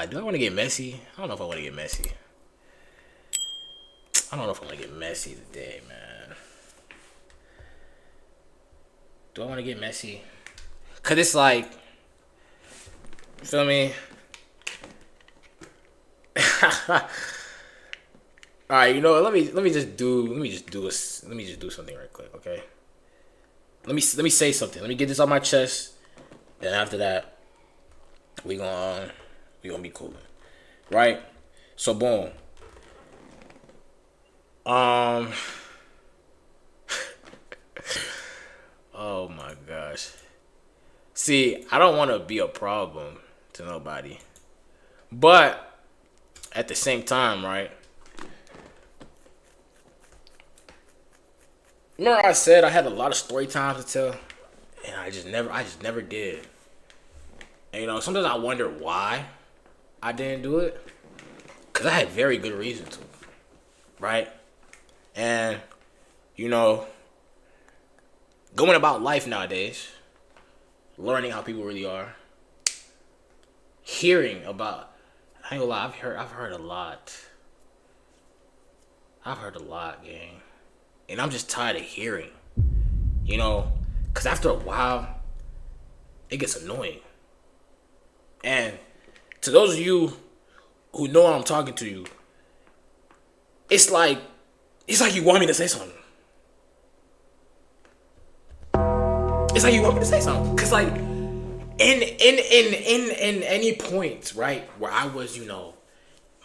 Do I want to get messy? I don't know if I want to get messy. I don't know if I want to get messy today, man. Do I want to get messy? Cause it's like, you feel me? All right, you know what? Let me just do something right quick, okay? Let me say something. Let me get this off my chest. Then after that, we gonna be cool, right? So boom. Oh my gosh. See, I don't want to be a problem to nobody, but at the same time, right? Remember I said I had a lot of story times to tell, and I just never did. And you know, sometimes I wonder why I didn't do it, cause I had very good reason to, right? And you know, going about life nowadays, learning how people really are, hearing about, I ain't gonna lie, I've heard a lot. I've heard a lot, gang. And I'm just tired of hearing, you know, because after a while, it gets annoying. And to those of you who know I'm talking to you, it's like you want me to say something. It's like you want me to say something. Because like, in any point, right, where I was, you know,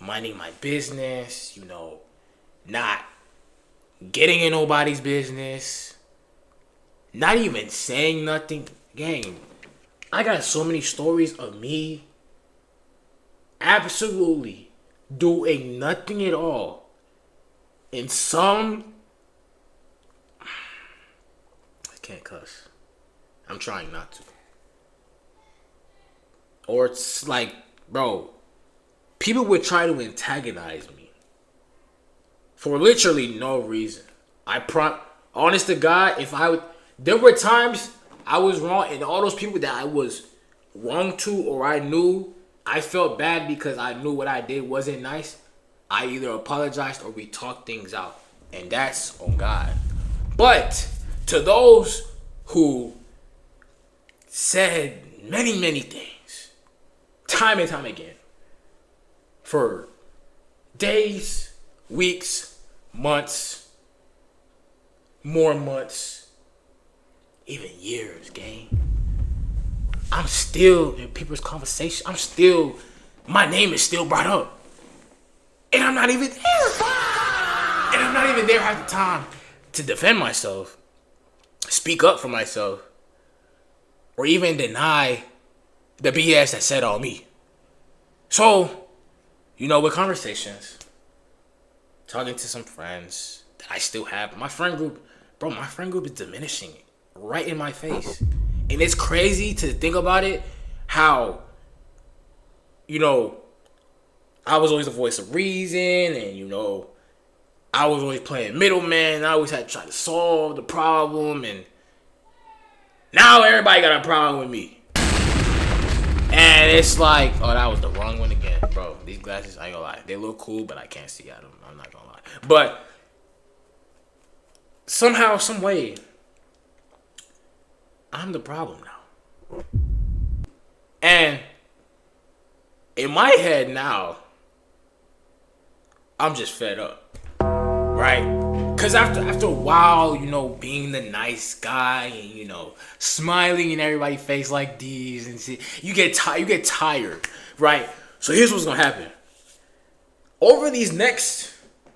minding my business, you know, not getting in nobody's business, not even saying nothing. Gang, I got so many stories of me absolutely doing nothing at all. And some, I can't cuss. I'm trying not to. Or it's like, bro, people would try to antagonize me for literally no reason. Honest to God, there were times I was wrong, and all those people that I was wrong to, or I knew I felt bad because I knew what I did wasn't nice, I either apologized or we talked things out, and that's on God. But to those who said many things, time and time again, for days, weeks, months, more months, even years, gang, I'm still in people's conversation. My name is still brought up. And I'm not even there. And I'm not even there half the time to defend myself, speak up for myself, or even deny the BS that said on me. So, you know, with conversations, talking to some friends that I still have, my friend group is diminishing right in my face. And it's crazy to think about it, how, you know, I was always the voice of reason, and, you know, I was always playing middleman, and I always had to try to solve the problem, and now everybody got a problem with me. And it's like, oh, that was the wrong one again, bro. These glasses, I ain't gonna lie, they look cool, but I can't see out of them. I'm not gonna lie. But somehow, some way, I'm the problem now. And in my head now, I'm just fed up, right? Because after a while, you know, being the nice guy and, you know, smiling in everybody's face like these and shit, you get tired, right? So here's what's gonna happen. Over these next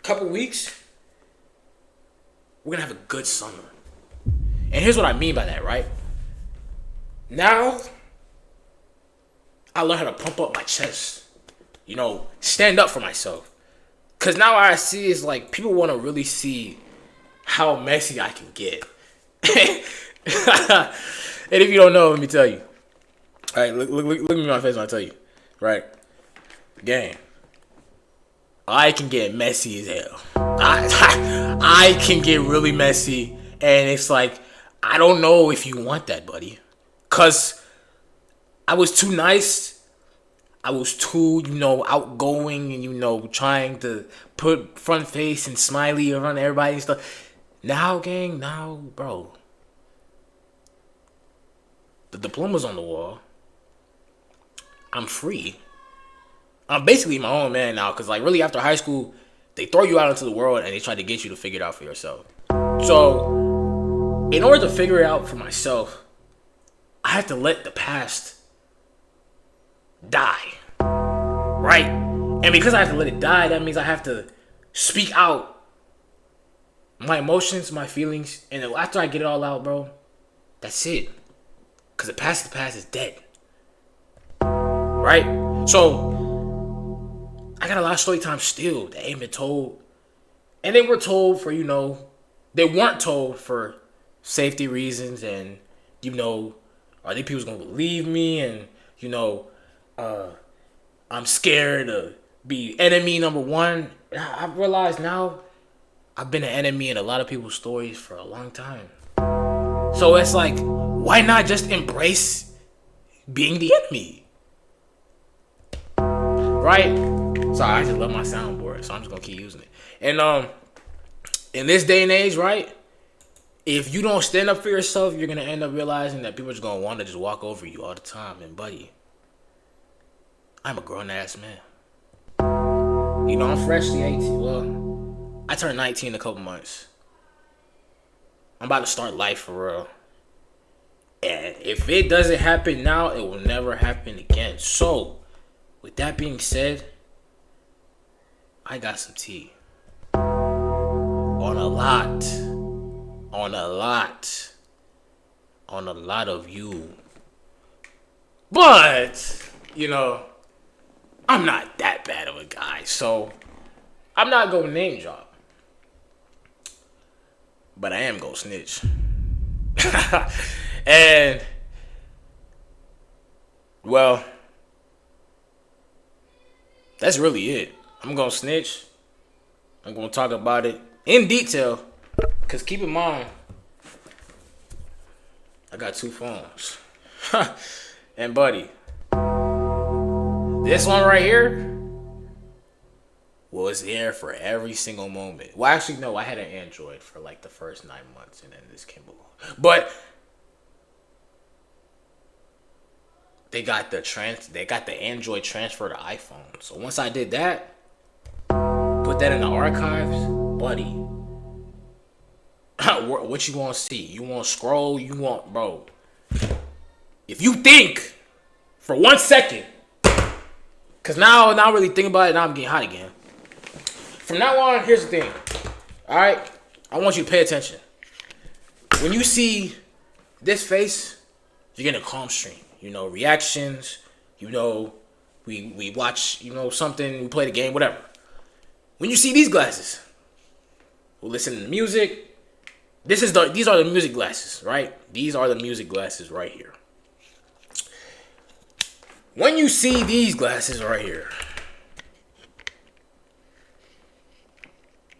couple weeks, we're gonna have a good summer. And here's what I mean by that, right? Now, I learned how to pump up my chest. You know, stand up for myself. Because now what I see is like, people want to really see how messy I can get. And if you don't know, let me tell you. All right, look me in my face when I tell you. Right? Gang. I can get messy as hell. I can get really messy. And it's like, I don't know if you want that, buddy. Because I was too nice. I was too, outgoing and, trying to put front face and smiley around everybody and stuff. Now, gang, bro. The diploma's on the wall. I'm free. I'm basically my own man now, because, like, really after high school, they throw you out into the world and they try to get you to figure it out for yourself. So, in order to figure it out for myself, I have to let the past die. Right? And because I have to let it die, that means I have to speak out my emotions, my feelings, and after I get it all out, bro, that's it. Because the past is dead. Right? So, I got a lot of story time still that ain't been told. And they were told for, they weren't told for safety reasons and, are these people going to believe me? And, I'm scared to be enemy number one. I realize now I've been an enemy in a lot of people's stories for a long time. So it's like, why not just embrace being the enemy? Right? Sorry, I just love my soundboard, so I'm just gonna keep using it. And in this day and age, right? If you don't stand up for yourself, you're gonna end up realizing that people are just gonna want to just walk over you all the time. And buddy, I'm a grown ass man. I'm freshly 18. Well, I turned 19 in a couple months. I'm about to start life for real. And if it doesn't happen now, it will never happen again. So, with that being said, I got some tea. On a lot of you. But, I'm not that bad of a guy, so I'm not gonna name drop. But I am gonna snitch. And, well, that's really it. I'm gonna snitch. I'm gonna talk about it in detail. Because keep in mind, I got 2 phones. And buddy, this one right here was there for every single moment. Well, actually, no, I had an Android for like the first 9 months, and then this came along. But they got the Android transfer to iPhone. So once I did that, put that in the archives, buddy. What you want to see? You want to scroll? You want, bro? If you think for 1 second, because now I really think about it, now I'm getting hot again. From now on, here's the thing. All right, I want you to pay attention. When you see this face, you're getting a calm stream. Reactions. We watch. Something. We play the game. Whatever. When you see these glasses, we'll listen to music. These are the music glasses, right? These are the music glasses right here. When you see these glasses right here,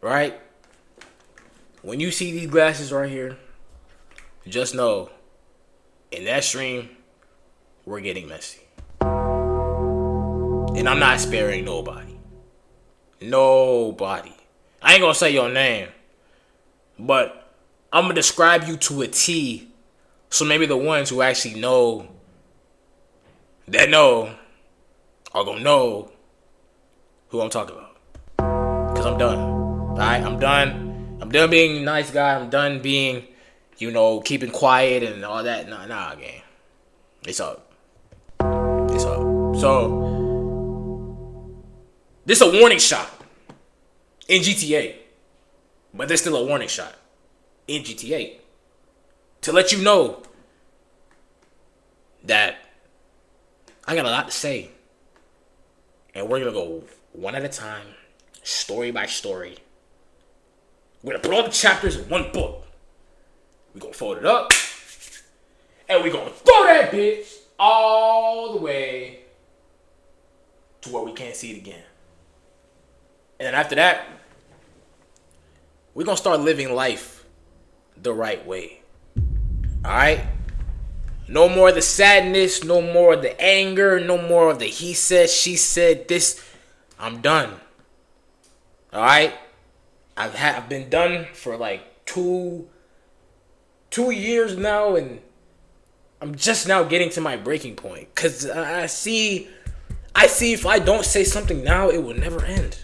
right? When you see these glasses right here, just know, in that stream, we're getting messy. And I'm not sparing nobody. Nobody. I ain't gonna say your name, but I'm gonna describe you to a T, so maybe the ones who actually know are gonna know who I'm talking about. Cause I'm done. Alright, I'm done. I'm done being a nice guy. I'm done being, keeping quiet and all that. Nah, gang. It's up. So, this is a warning shot in GTA. But there's still a warning shot in GTA to let you know that I got a lot to say. And we're going to go one at a time, story by story. We're going to put all the chapters in one book. We're going to fold it up. And we're going to throw that bitch all the way to where we can't see it again. And then after that, we're going to start living life the right way. Alright? No more of the sadness, no more of the anger, no more of the he said, she said, this. I'm done. Alright? I've been done for like two years now, and I'm just now getting to my breaking point. Cause I see if I don't say something now, it will never end.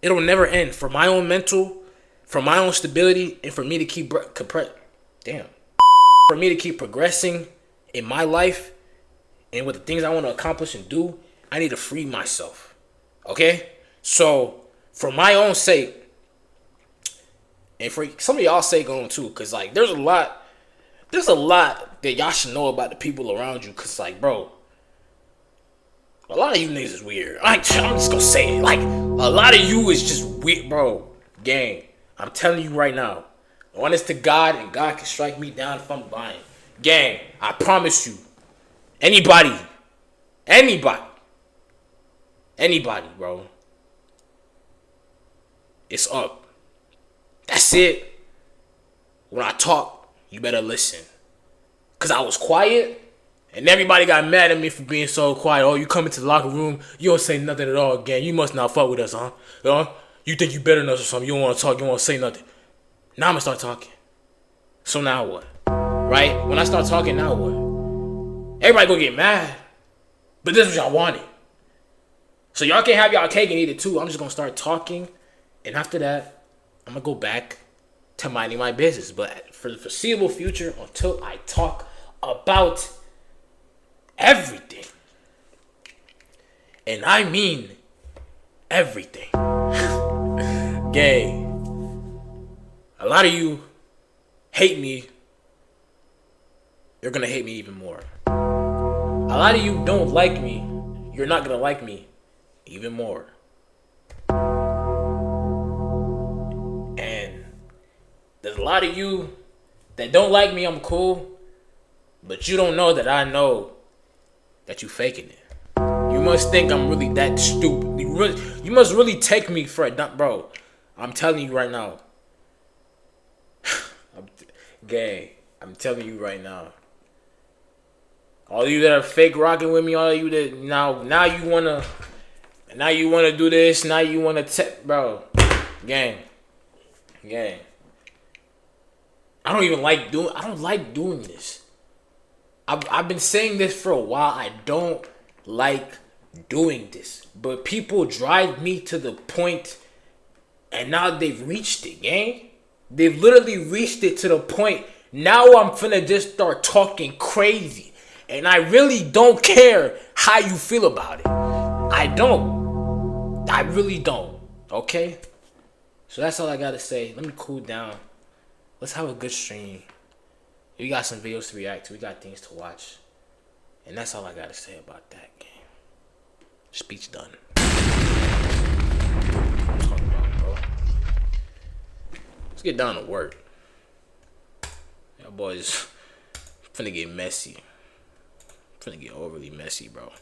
It'll never end. For my own mental, for my own stability, and for me to keep for me to keep progressing in my life and with the things I want to accomplish and do, I need to free myself. Okay? So, for my own sake, and for some of y'all sake on too, because like there's a lot that y'all should know about the people around you, because like, bro, a lot of you niggas is weird. I'm just gonna say it. Like, a lot of you is just weird, bro. Gang, I'm telling you right now, honest to God, and God can strike me down if I'm lying. Gang, I promise you, anybody, bro, it's up. That's it. When I talk, you better listen. Cause I was quiet, and everybody got mad at me for being so quiet. Oh, you come into the locker room, you don't say nothing at all, gang. You must not fuck with us, huh? You think you better than us or something. You don't want to talk, you don't want to say nothing. Now I'm gonna start talking. So now what? Right? When I start talking, now what? Everybody gonna get mad. But this is what y'all wanted. So y'all can't have y'all cake and eat it too. I'm just gonna start talking, and after that, I'm gonna go back to minding my business. But for the foreseeable future, until I talk about everything, and I mean everything, gang, a lot of you hate me. You're gonna hate me even more. A lot of you don't like me. You're not gonna like me even more. And there's a lot of you that don't like me. I'm cool, but you don't know that I know that you faking it. You must think I'm really that stupid. You must really take me for a dumb, bro. I'm telling you right now. I'm telling you right now. All of you that are fake rocking with me, all of you that now you wanna do this, now you wanna bro. Gang. I don't like doing this. I've been saying this for a while. I don't like doing this. But people drive me to the point, and now they've reached it, gang. They've literally reached it to the point. Now I'm finna just start talking crazy. And I really don't care how you feel about it. I don't. I really don't. Okay? So that's all I gotta say. Let me cool down. Let's have a good stream. We got some videos to react to. We got things to watch. And that's all I gotta say about that game. Speech done. Talk about, bro. Let's get down to work. Y'all boys finna get messy. Finna get overly messy, bro.